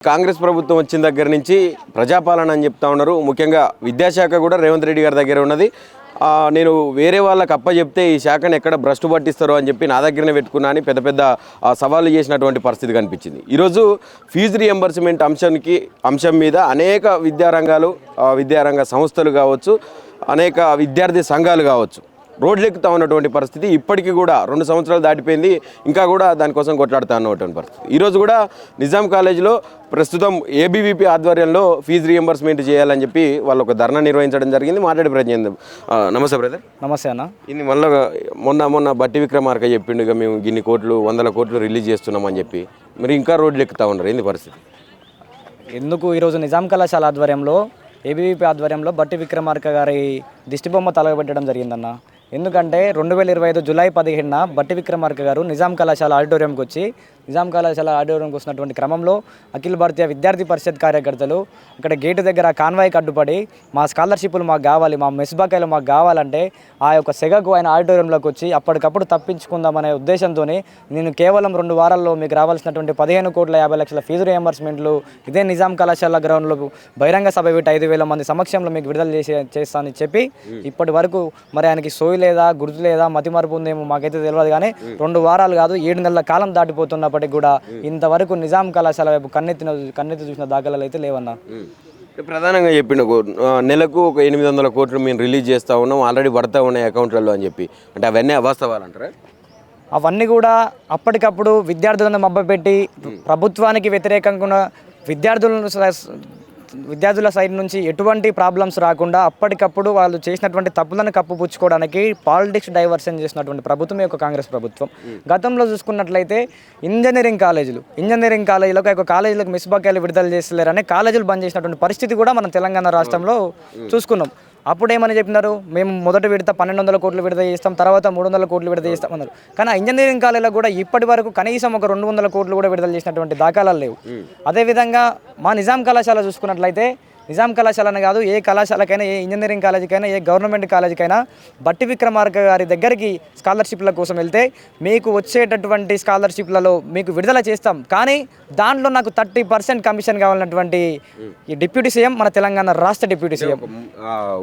కాంగ్రెస్ ప్రభుత్వం వచ్చిన దగ్గర నుంచి ప్రజాపాలన అని చెప్తా ఉన్నారు. ముఖ్యంగా విద్యాశాఖ కూడా రేవంత్ రెడ్డి గారి దగ్గర ఉన్నది. నేను వేరే వాళ్ళకి అప్పచెప్తే ఈ శాఖను ఎక్కడ భ్రష్టు పట్టిస్తారో అని చెప్పి నా దగ్గరనే పెట్టుకున్నా అని పెద్ద పెద్ద సవాళ్ళు చేసినటువంటి పరిస్థితి కనిపించింది. ఈరోజు ఫీజు రియంబర్స్మెంట్ అంశం మీద అనేక విద్యారంగ సంస్థలు కావచ్చు, అనేక విద్యార్థి సంఘాలు కావచ్చు రోడ్లెక్కుతా ఉన్నటువంటి పరిస్థితి. ఇప్పటికీ కూడా 2 సంవత్సరాలు దాటిపోయింది, ఇంకా కూడా దానికోసం కొట్లాడుతూ ఉన్నటువంటి పరిస్థితి. ఈరోజు కూడా నిజాం కాలేజీలో ప్రస్తుతం ఏబీవీపీ ఆధ్వర్యంలో ఫీజు రియంబర్స్మెంట్ చేయాలని చెప్పి వాళ్ళు ఒక ధర్నా నిర్వహించడం జరిగింది. మాట్లాడే ప్రయత్నం. నమస్తే బ్రదర్. నమస్తే అన్న. ఇది మొన్న బట్టి విక్రమార్క చెప్పిండుగా మేము ఇన్ని కోట్లు 100 కోట్లు రిలీజ్ చేస్తున్నామని చెప్పి, మరి ఇంకా రోడ్లు ఎక్కుతా ఉన్నారు. ఏంది పరిస్థితి? ఎందుకు ఈరోజు నిజాం కళాశాల ఆధ్వర్యంలో ఏబీవీపీ ఆధ్వర్యంలో బట్టి విక్రమార్క గారి దిష్టిబొమ్మ తలగబెట్టడం జరిగిందన్న. ఎందుకంటే 2025 జూలై 15న బట్టి విక్రమార్క గారు నిజాం కళాశాల ఆడిటోరియంకి వచ్చినటువంటి క్రమంలో అఖిల భారతీయ విద్యార్థి పరిషత్ కార్యకర్తలు అక్కడ గేటు దగ్గర కాన్వాయ్కి అడ్డుపడి మా స్కాలర్షిప్లు మాకు కావాలి, మా మెస్ బకాయిలు మాకు కావాలంటే ఆ యొక్క సెగకు ఆయన ఆడిటోరియంలోకి వచ్చి అప్పటికప్పుడు తప్పించుకుందామనే ఉద్దేశంతో నేను కేవలం 2 వారాల్లో మీకు రావాల్సినటువంటి 15,50,00,000 ఫీజు రియంబర్స్మెంట్లు ఇదే నిజాం కళాశాల గ్రౌండ్లో బహిరంగ సభ పెట్టి 5,000 మంది సమక్షంలో మీకు విడుదల చేస్తానని చెప్పి ఇప్పటి వరకు మరి ఆయనకి సోయి లేదా, గుర్తు లేదా, మతిమరుపు ఉందేమో మాకైతే తెలియదు. కానీ 2 వారాలు కాదు 7 నెలల కాలం దాటిపోతున్నప్పటికీ కూడా ఇంతవరకు నిజాం కళాశాల వైపు కన్నెత్తి చూసిన దాఖలాలు అయితే లేవన్నా. ప్రధానంగా చెప్పిండు నెలకు ఒక 800 కోట్లు మేము రిలీజ్ చేస్తూ ఉన్నాం, ఆల్రెడీ పడతా ఉన్నాయి అకౌంట్లలో అని చెప్పి. అంటే అవన్నీ అవాస్తవాలంటారా? అవన్నీ కూడా అప్పటికప్పుడు విద్యార్థులను మభ్యపెట్టి ప్రభుత్వానికి వ్యతిరేకంగా విద్యార్థుల సైడ్ నుంచి ఎటువంటి ప్రాబ్లమ్స్ రాకుండా అప్పటికప్పుడు వాళ్ళు చేసినటువంటి తప్పులను కప్పుపుచ్చుకోవడానికి పాలిటిక్స్ డైవర్షన్ చేసినటువంటి ప్రభుత్వం యొక్క కాంగ్రెస్ ప్రభుత్వం. గతంలో చూసుకున్నట్లయితే ఇంజనీరింగ్ కాలేజీలకు కాలేజీలకు మిస్ బకాయిలు విడుదల చేస్తలేరని కాలేజీలు బంద్ చేసినటువంటి పరిస్థితి కూడా మనం తెలంగాణ రాష్ట్రంలో చూసుకున్నాం. అప్పుడు ఏమని చెప్పినారు, మేము మొదటి విడత 1,200 కోట్లు విడుదల చేస్తాం, తర్వాత 300 కోట్లు విడుదల చేస్తాం అన్నారు. కానీ ఇంజనీరింగ్ కాలేజీలో కూడా ఇప్పటి వరకు కనీసం ఒక 200 కోట్లు కూడా విడుదల చేసినటువంటి దాఖలాలు లేవు. అదేవిధంగా మా నిజాం కళాశాల చూసుకున్నట్లయితే నిజాం కళాశాలని కాదు, ఏ కళాశాలకైనా, ఏ ఇంజనీరింగ్ కాలేజీకైనా, ఏ గవర్నమెంట్ కాలేజీకైనా బట్టి విక్రమార్క గారి దగ్గరికి స్కాలర్షిప్ల కోసం వెళ్తే మీకు వచ్చేటటువంటి స్కాలర్షిప్లలో మీకు విడుదల చేస్తాం, కానీ దాంట్లో నాకు 30% కమిషన్ కావాలన్నటువంటి ఈ డిప్యూటీ సీఎం, మన తెలంగాణ రాష్ట్ర డిప్యూటీ సీఎం,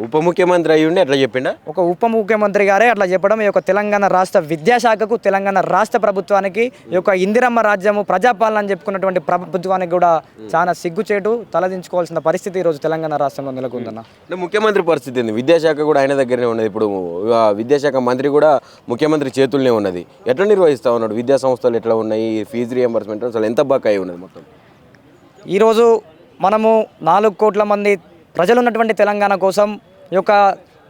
ఉప ముఖ్యమంత్రి అయ్యుండి అట్లా చెప్పిండా. ఒక ఉప ముఖ్యమంత్రి గారే అట్లా చెప్పడం ఈ యొక్క తెలంగాణ రాష్ట్ర విద్యాశాఖకు, తెలంగాణ రాష్ట్ర ప్రభుత్వానికి, ఈ యొక్క ఇందిరమ్మ రాజ్యము ప్రజాపాలన అని చెప్పుకున్నటువంటి ప్రభుత్వానికి కూడా చాలా సిగ్గుచేటు, తలదించుకోవాల్సిన పరిస్థితి ఈరోజు తెలంగాణ రాష్ట్రంలో నెలకొందన్న. ముఖ్యమంత్రి పరిస్థితి ఏంది? విద్యాశాఖ కూడా ఆయన దగ్గరనే ఉన్నది. ఇప్పుడు విద్యాశాఖ మంత్రి కూడా ముఖ్యమంత్రి చేతుల్లోనే ఉన్నది. ఎట్లా నిర్వహిస్తూ ఉన్నాడు? విద్యా సంస్థలు ఎట్లా ఉన్నాయి? ఫీజు రియంబర్స్మెంట్ అసలు ఎంత బకాయి ఉన్నది మొత్తం? ఈరోజు మనము 4 కోట్ల మంది ప్రజలు ఉన్నటువంటి తెలంగాణ కోసం ఈ యొక్క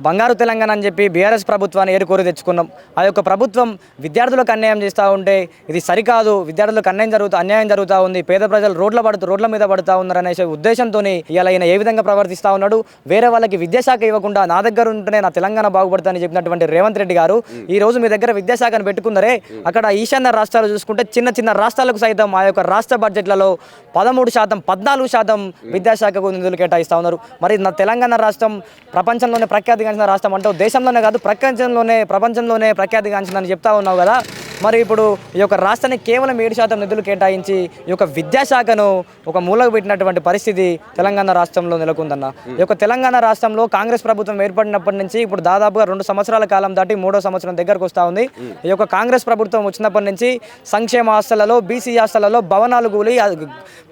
బంగారు తెలంగాణ అని చెప్పి బీఆర్ఎస్ ప్రభుత్వాన్ని ఏరుకోరి తెచ్చుకున్నాం. ఆ యొక్క ప్రభుత్వం విద్యార్థులకు అన్యాయం చేస్తూ ఉంటే ఇది సరికాదు, విద్యార్థులకు అన్యాయం జరుగుతూ ఉంది, పేద ప్రజలు రోడ్ల మీద పడుతూ ఉన్నారు అనే ఉద్దేశంతో ఇలా ఈయన ఏ విధంగా ప్రవర్తిస్తూ ఉన్నాడు. వేరే వాళ్ళకి విద్యాశాఖ ఇవ్వకుండా నా దగ్గర ఉంటేనే నా తెలంగాణ బాగుపడుతుందని చెప్పినటువంటి రేవంత్ రెడ్డి గారు ఈ రోజు మీ దగ్గర విద్యాశాఖను పెట్టుకున్నారే, అక్కడ ఈశాన్య రాష్ట్రాలు చూసుకుంటే చిన్న రాష్ట్రాలకు సైతం ఆ యొక్క రాష్ట్ర బడ్జెట్లలో 13%, 14% విద్యాశాఖకు నిధులు కేటాయిస్తూ ఉన్నారు. మరి నా తెలంగాణ రాష్ట్రం ప్రపంచంలోనే ప్రఖ్యాతి రాష్ట్రం అంటే దేశంలోనే కాదు ప్రపంచంలోనే ప్రఖ్యాతిగాంచిందని చెప్తా ఉన్నావు కదా. మరి ఇప్పుడు ఈ యొక్క రాష్ట్రానికి కేవలం 7% నిధులు కేటాయించి ఈ యొక్క విద్యాశాఖను ఒక మూలకు పెట్టినటువంటి పరిస్థితి తెలంగాణ రాష్ట్రంలో నెలకొందన్న. ఈ యొక్క తెలంగాణ రాష్ట్రంలో కాంగ్రెస్ ప్రభుత్వం ఏర్పడినప్పటి నుంచి ఇప్పుడు దాదాపుగా 2 సంవత్సరాల కాలం దాటి 3వ సంవత్సరం దగ్గరకు వస్తూ ఉంది. ఈ యొక్క కాంగ్రెస్ ప్రభుత్వం వచ్చినప్పటి నుంచి సంక్షేమ హాస్టళ్లలో, బీసీ హాస్టళ్లలో భవనాలు కూలి,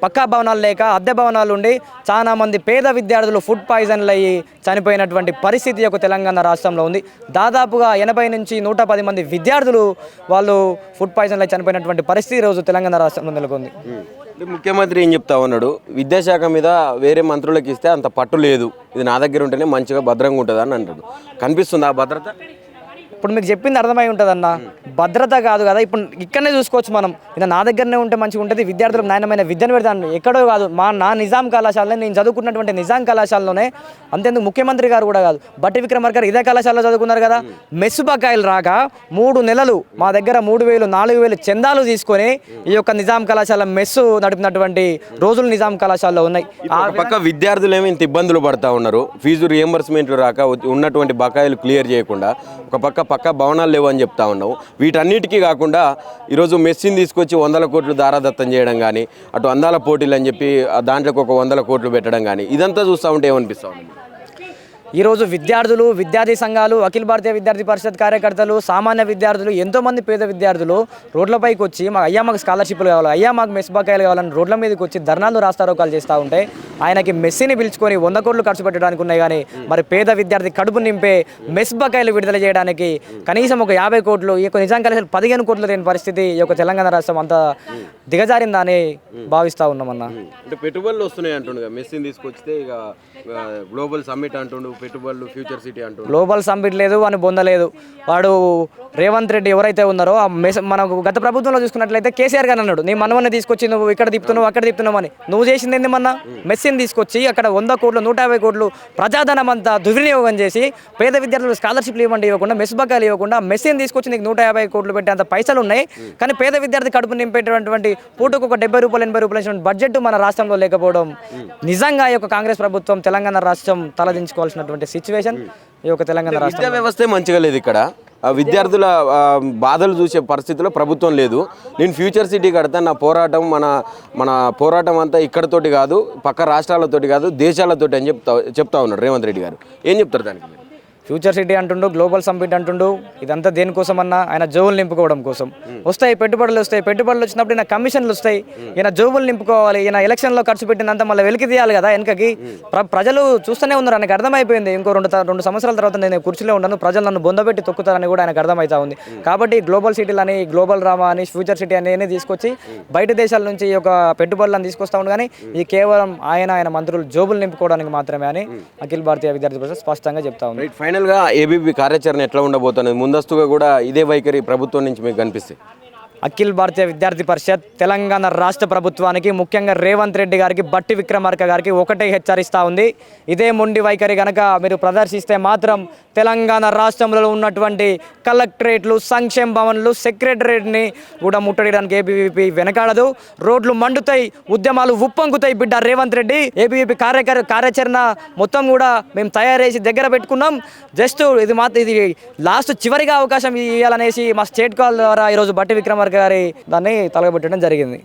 పక్కా భవనాలు లేక అద్దె భవనాలు ఉండి చాలా మంది పేద విద్యార్థులు ఫుడ్ పాయిజన్లు అయ్యి చనిపోయినటువంటి పరిస్థితి యొక్క తెలంగాణ రాష్ట్రంలో ఉంది. దాదాపుగా 80 నుంచి 110 మంది విద్యార్థులు వాళ్ళు ఫుడ్ పాయిజన్ అయి చనిపోయినటువంటి పరిస్థితి ఈరోజు తెలంగాణ రాష్ట్రంలో నెలకొంది. ముఖ్యమంత్రి ఏం చెప్తా ఉన్నాడు? విద్యాశాఖ మీద వేరే మంత్రులకు ఇస్తే అంత పట్టు లేదు, ఇది నా దగ్గర ఉంటేనే మంచిగా భద్రంగా ఉంటుంది అని అంటాడు. కనిపిస్తుంది ఆ భద్రత? ఇప్పుడు మీకు చెప్పింది అర్థమై ఉంటుంది అన్న. భద్రత కాదు కదా, ఇప్పుడు ఇక్కడనే చూసుకోవచ్చు మనం. ఇలా నా దగ్గరనే ఉంటే మంచిగా ఉంటుంది, విద్యార్థులకు నాణ్యమైన విద్యను పెడతాను. ఎక్కడో కాదు, నా నిజాం కళాశాలలో, నేను చదువుకున్నటువంటి నిజాం కళాశాలలోనే. అంతేందుకు ముఖ్యమంత్రి గారు కూడా కాదు, బట్టి విక్రమార్క గారు ఇదే కళాశాలలో చదువుకున్నారు కదా. మెస్సు బకాయిలు రాక 3 నెలలు మా దగ్గర 3,000, 4,000 చందాలు తీసుకొని ఈ యొక్క నిజాం కళాశాల మెస్సు నడిపినటువంటి రోజులు నిజాం కళాశాలలో ఉన్నాయి. ఆ పక్క విద్యార్థులు ఏమో ఇంత ఇబ్బందులు పడతా ఉన్నారు, ఫీజు రియంబర్స్మెంట్లు రాక ఉన్నటువంటి బకాయిలు క్లియర్ చేయకుండా. ఒక పక్క పక్కా భవనాలు లేవు అని చెప్తా ఉన్నావు. వీటన్నిటికీ కాకుండా ఈరోజు మెస్సిని తీసుకొచ్చి 100 కోట్లు దారాదత్తం చేయడం కానీ, అటు అందాల పోటీలు అని చెప్పి దాంట్లోకి ఒక 100 కోట్లు పెట్టడం కానీ, ఇదంతా చూస్తూ ఉంటే ఏమనిపిస్తూ ఉంది? ఈరోజు విద్యార్థులు, విద్యార్థి సంఘాలు, అఖిల భారతీయ విద్యార్థి పరిషత్ కార్యకర్తలు, సామాన్య విద్యార్థులు, ఎంతోమంది పేద విద్యార్థులు రోడ్లపైకి వచ్చి మాకు స్కాలర్షిప్లు కావాలి, మన మెస్ బకాయిలు కావాలని రోడ్ల మీదకి వచ్చి ధర్నాలు రాస్తారోకాలు చేస్తూ ఉంటే ఆయనకి మెస్సిని పిలుచుకొని 100 కోట్లు ఖర్చు పెట్టడానికి ఉన్నాయి. కానీ మరి పేద విద్యార్థి కడుపు నింపే మెస్ బకాయిలు విడుదల చేయడానికి కనీసం ఒక 50 కోట్లు, ఈ యొక్క నిజానికి 15 కోట్లు లేని పరిస్థితి ఈ యొక్క తెలంగాణ రాష్ట్రం అంతా దిగజారిందని భావిస్తూ ఉన్నామన్నా. అంటే పెట్టుబడులు వస్తున్నాయి అంటుండగా మెస్సిని తీసుకొస్తే ఇక గ్లోబల్ సమ్మిట్ అంటుండు, పెట్టుబడులు ఫ్యూచర్ సిటీ అంటుండు. గ్లోబల్ సమ్మిట్ లేదు అని పొందలేదు. వాడు రేవంత్ రెడ్డి ఎవరైతే ఉన్నారో ఆ మనకు గత ప్రభుత్వంలో చూసుకున్నట్లయితే కేసీఆర్ గారు అన్నాడు, నీ మనవన్ని తీసుకొచ్చి నువ్వు ఇక్కడ తిప్పుతున్నావు అక్కడ తిప్పుతున్నావు అని. నువ్వు చేసింది ఏంది? మొన్న మెస్సిని తీసుకొచ్చి అక్కడ 100 కోట్లు 150 కోట్లు ప్రజాధనం అంతా దుర్వినియోగం చేసి పేద విద్యార్థులు స్కాలర్షిప్లు ఇవ్వకుండా మెస్ బకాయిలు ఇవ్వకుండా మెస్సిని తీసుకొచ్చి నీకు 150 కోట్లు పెట్టే అంత పైసలు ఉన్నాయి. కానీ పేద విద్యార్థి కడుపు నింపేటటువంటి పూటకు ఒక 70 రూపాయలు 80 రూపాయలు బడ్జెట్ మన రాష్ట్రంలో లేకపోవడం నిజంగా ఈ యొక్క కాంగ్రెస్ ప్రభుత్వం తెలంగాణ రాష్ట్రం తలదించుకోవాల్సినటువంటి సిచ్యువేషన్ ఈ యొక్క తెలంగాణ రాష్ట్రం. విద్యా వ్యవస్థే మంచిగా లేదు ఇక్కడ. విద్యార్థుల బాధలు చూసే పరిస్థితిలో ప్రభుత్వం లేదు. నేను ఫ్యూచర్ సిటీ కడతా, నా పోరాటం మన పోరాటం అంతా ఇక్కడతోటి కాదు, పక్క రాష్ట్రాలతోటి కాదు, దేశాలతోటి అని చెప్తా ఉన్నాడు రేవంత్ రెడ్డి గారు. ఏం చెప్తారు దానికి? ఫ్యూచర్ సిటీ అంటుండు, గ్లోబల్ సమ్మిట్ అంటుండు. ఇదంతా దేనికోసమన్నా ఆయన జోబులు నింపుకోవడం కోసం. వస్తాయి పెట్టుబడులు వచ్చినప్పుడు ఈయన కమిషన్లు వస్తాయి, ఈయన జోబులు నింపుకోవాలి. ఈయన ఎలక్షన్లో ఖర్చు పెట్టినంత మళ్ళీ వెలికి తీయాలి కదా వెనకకి. ప్రజలు చూస్తూనే ఉన్నారు, ఆయనకు అర్థమైపోయింది. ఇంకో 2 సంవత్సరాల తర్వాత నేను కుర్చీలో ఉన్నాను, ప్రజలు నన్ను బొందబెట్టి తొక్కుతారని కూడా ఆయనకు అర్థమవుతా ఉంది. కాబట్టి గ్లోబల్ సిటీలని, గ్లోబల్ రామా అని, ఫ్యూచర్ సిటీ అని తీసుకొచ్చి బయట దేశాల నుంచి ఈ యొక్క పెట్టుబడులను తీసుకొస్తా ఉండు. కానీ ఇది కేవలం ఆయన మంత్రులు జోబులు నింపుకోవడానికి మాత్రమే అని అఖిల భారతీయ విద్యార్థి పరిషత్ స్పష్టంగా చెప్తా ఉంది. ఫైనల్గా ఏబీవీపీ కార్యాచరణ ఎట్లా ఉండబోతుంది? ముందస్తుగా కూడా ఇదే వైఖరి ప్రభుత్వం నుంచి మీకు కనిపిస్తుంది? అఖిల భారతీయ విద్యార్థి పరిషత్ తెలంగాణ రాష్ట్ర ప్రభుత్వానికి, ముఖ్యంగా రేవంత్ రెడ్డి గారికి, బట్టి విక్రమార్క గారికి ఒకటే హెచ్చరిస్తూ ఉంది. ఇదే మొండి వైఖరి కనుక మీరు ప్రదర్శిస్తే మాత్రం తెలంగాణ రాష్ట్రంలో ఉన్నటువంటి కలెక్టరేట్లు, సంక్షేమ భవన్లు, సెక్రటరేట్ని కూడా ముట్టడియడానికి ఏబీవీపీ వెనకాడదు. రోడ్లు మండుతాయి, ఉద్యమాలు ఉప్పొంగుతాయి బిడ్డ రేవంత్ రెడ్డి. ఏబీవీపీ కార్యాచరణ మొత్తం కూడా మేము తయారు చేసి దగ్గర పెట్టుకున్నాం. జస్ట్ ఇది లాస్ట్ చివరిగా అవకాశం ఇవ్వాలనేసి మా స్టేట్ కాల్ ద్వారా ఈరోజు బట్టి విక్రమార్క గారి దాన్ని తలగబెట్టడం జరిగింది.